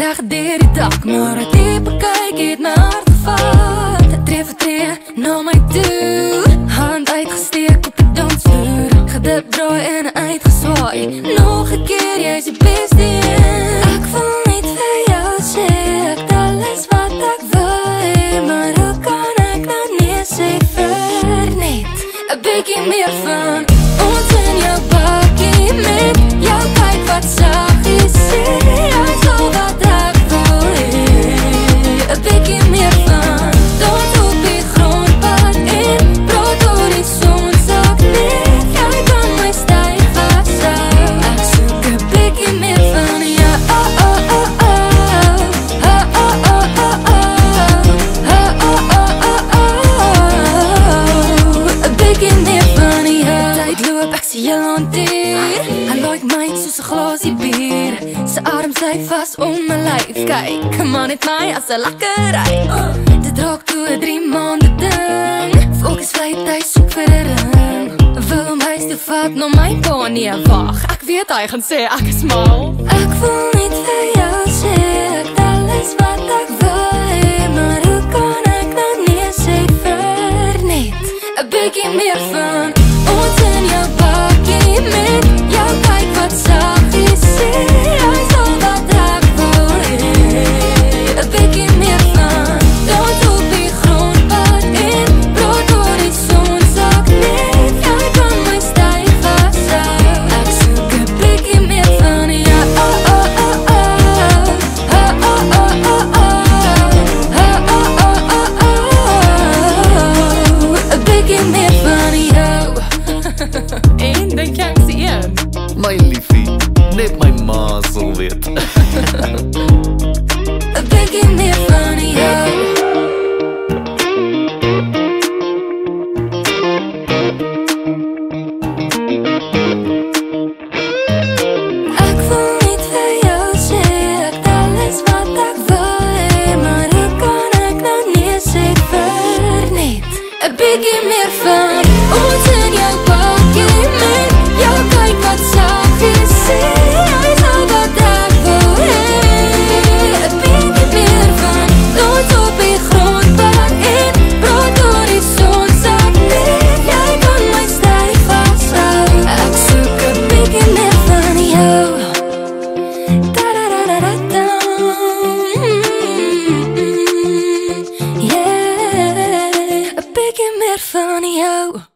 reg deur die dag, maar 'n diepe kyk het my hart gevat. Tree vir tree na my toe, hand uitgesteek op die dansvloer, gedip draai en uitgeswaai. Nog 'n keer, jy's die beste een. Ek wil net vir jou sê, ek alles wat ek wil, maar hoe kan ek nou nee sê vir net 'n bietjie meer van ons in jou bakkie met jou kyk wat saggies sê. Jy's al wat ek wil hê, 'n bietjie meer van dans op die grondpad en praat oor die son sak net. Jy kan my styf vashou, ek soek 'n bietjie meer van jou. Oh, oh, oh, oh. Oh, oh, oh, oh, oh. Oh, oh, oh, oh, oh. 'n bietjie meer van jou. Tyd loop, ek sien jou hanteer. Hy like my soos 'n glasie bier. Sy arm sy vas om my lyf. Kyk, man het my as 'n lekkerry. Dit raak toe 'n 3 maande ding. Volks fluit, hy soek vir 'n ring. Wil hom huis toe vat na my pa. Nee, wag, ek weet hy gaan sê ek is mal. Ek wil net vir jou sê, ek alles wat ek wil hê, maar hoe kan ek nou nee sê vir net 'n bietjie meer van ons in jou bakkie met jou kyk wat saggies sê. Jy's al wat ek wil hê, 'n bietjie meer van dans op die grondpad en praat oor die son sak net. Jy kan my styf vashou, ek soek 'n bietjie meer van jou. Oh, oh, oh, oh. Oh, oh, oh, oh, oh. Oh, oh, oh, oh, oh. 'n bietjie meer van jou. En dink jy ek sien een? My liefie, net my ma sal weet. 'n bietjie meer van jou. Ek wil net vir jou sê, ek alles wat ek wil hê, maar hoe kan ek nou nee sê vir net 'n bietjie meer van ons in jou bakkie met jou kyk wat saggies sê. Jy's al wat ek wil hê, 'n bietjie meer van dans op die grondpad en praat oor die son sak net. Jy kan my styf vashou, ek soek 'n bietjie meer van jou. Da-da-da-da-da-da. Yeah, 'n bietjie meer van jou.